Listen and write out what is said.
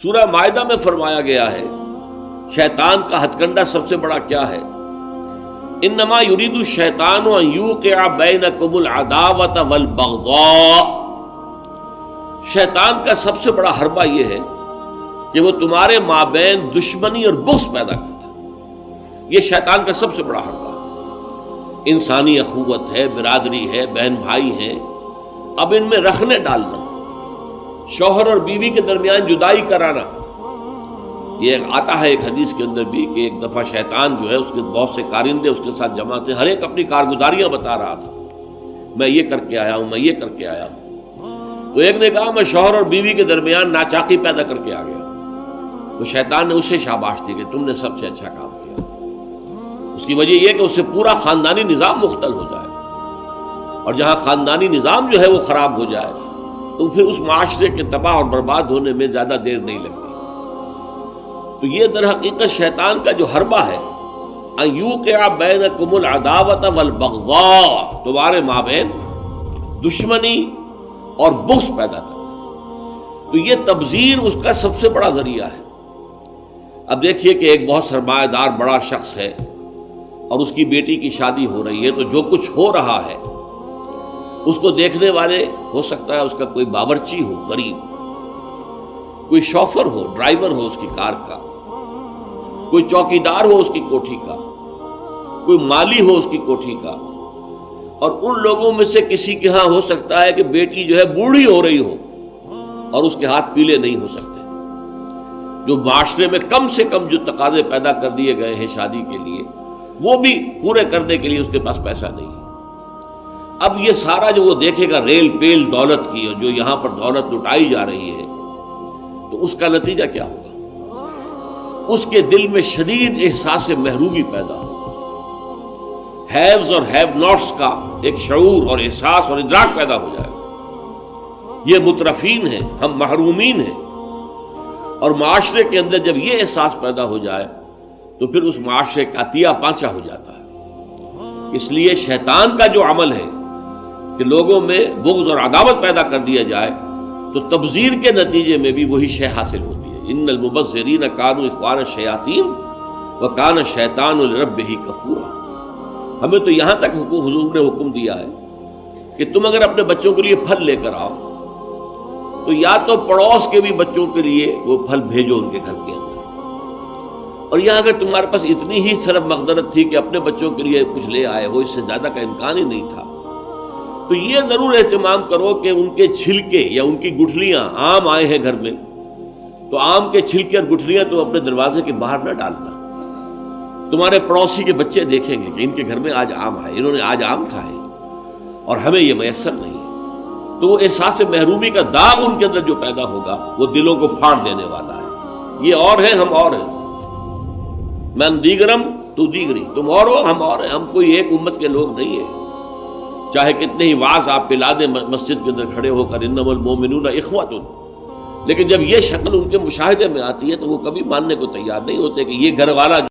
سورہ مائدہ میں فرمایا گیا ہے شیطان کا ہتھ کنڈا سب سے بڑا کیا ہے؟ انما یرید الشیطان ان یوقع بینکم العداوۃ والبغضاء، شیطان کا سب سے بڑا حربہ یہ ہے کہ وہ تمہارے مابین دشمنی اور بغض پیدا کرتا ہے۔ یہ شیطان کا سب سے بڑا حربہ ہے۔ انسانی اخوت ہے، برادری ہے، بہن بھائی ہیں، اب ان میں رخنے ڈالنا، شوہر اور بیوی کے درمیان جدائی کرانا، یہ آتا ہے ایک حدیث کے اندر بھی کہ ایک دفعہ شیطان جو ہے اس کے بہت سے کارندے اس کے ساتھ جمع تھے، ہر ایک اپنی کارگزاریاں بتا رہا تھا، میں یہ کر کے آیا ہوں، میں یہ کر کے آیا ہوں۔ تو ایک نے کہا میں شوہر اور بیوی کے درمیان ناچاقی پیدا کر کے آ گیا، تو شیطان نے اسے شاباش دی کہ تم نے سب سے اچھا کام کیا۔ اس کی وجہ یہ کہ اس سے پورا خاندانی نظام مختل ہو جائے، اور جہاں خاندانی نظام جو ہے وہ خراب ہو جائے تو پھر اس معاشرے کے تباہ اور برباد ہونے میں زیادہ دیر نہیں لگتی۔ تو یہ در حقیقت شیطان کا جو حربہ ہے، ان یوقع بینکم العداوۃ والبغضاء، تمہارے مابین دشمنی اور بغض پیدا کرنا، تو یہ تبذیر اس کا سب سے بڑا ذریعہ ہے۔ اب دیکھیے کہ ایک بہت سرمایہ دار بڑا شخص ہے اور اس کی بیٹی کی شادی ہو رہی ہے، تو جو کچھ ہو رہا ہے اس کو دیکھنے والے ہو سکتا ہے اس کا کوئی باورچی ہو غریب، کوئی شوفر ہو، ڈرائیور ہو اس کی کار کا، کوئی چوکیدار ہو اس کی کوٹھی کا، کوئی مالی ہو اس کی کوٹھی کا، اور ان لوگوں میں سے کسی کے ہاں ہو سکتا ہے کہ بیٹی جو ہے بوڑھی ہو رہی ہو اور اس کے ہاتھ پیلے نہیں ہو سکتے، جو معاشرے میں کم سے کم جو تقاضے پیدا کر دیے گئے ہیں شادی کے لیے وہ بھی پورے کرنے کے لیے اس کے پاس پیسہ نہیں ہے۔ اب یہ سارا جو وہ دیکھے گا ریل پیل دولت کی، اور جو یہاں پر دولت لٹائی جا رہی ہے، تو اس کا نتیجہ کیا ہوگا؟ اس کے دل میں شدید احساس محرومی پیدا ہوگا، ہیوز اور ہیو ناٹس کا ایک شعور اور احساس اور ادراک پیدا ہو جائے گا، یہ مترفین ہیں، ہم محرومین ہیں۔ اور معاشرے کے اندر جب یہ احساس پیدا ہو جائے تو پھر اس معاشرے کا عطیہ پانچا ہو جاتا ہے۔ اس لیے شیطان کا جو عمل ہے کہ لوگوں میں بغض اور عداوت پیدا کر دیا جائے، تو تبذیر کے نتیجے میں بھی وہی شے حاصل ہوتی ہے۔ ان المبذرین کانوا اخوان الشیاطین وکان الشیطان لربہ کفورا۔ ہمیں تو یہاں تک حضور نے حکم دیا ہے کہ تم اگر اپنے بچوں کے لیے پھل لے کر آؤ تو یا تو پڑوس کے بھی بچوں کے لیے وہ پھل بھیجو ان کے گھر کے اندر، اور یہاں اگر تمہارے پاس اتنی ہی صرف مقدرت تھی کہ اپنے بچوں کے لیے کچھ لے آئے ہو، اس سے زیادہ کا امکان ہی نہیں تھا، تو یہ ضرور اہتمام کرو کہ ان کے چھلکے یا ان کی گٹھلیاں، آم آئے ہیں گھر میں تو آم کے چھلکے اور گٹھلیاں تو اپنے دروازے کے باہر نہ ڈالنا۔ تمہارے پڑوسی کے بچے دیکھیں گے کہ ان کے گھر میں آج آم آئے، انہوں نے آج آم کھائے اور ہمیں یہ میسر نہیں ہے، تو وہ احساس محرومی کا داغ ان کے اندر جو پیدا ہوگا وہ دلوں کو پھاڑ دینے والا ہے۔ یہ اور ہیں، ہم اور ہیں، من دیگرم تو دیگری، تم اور ہو ہم اور ہیں، ہم کوئی ایک امت کے لوگ نہیں ہیں، چاہے کتنے ہی واعظ آپ پلا دیں مسجد کے اندر کھڑے ہو کر انما المؤمنون اخوۃ، لیکن جب یہ شکل ان کے مشاہدے میں آتی ہے تو وہ کبھی ماننے کو تیار نہیں ہوتے کہ یہ گھر والا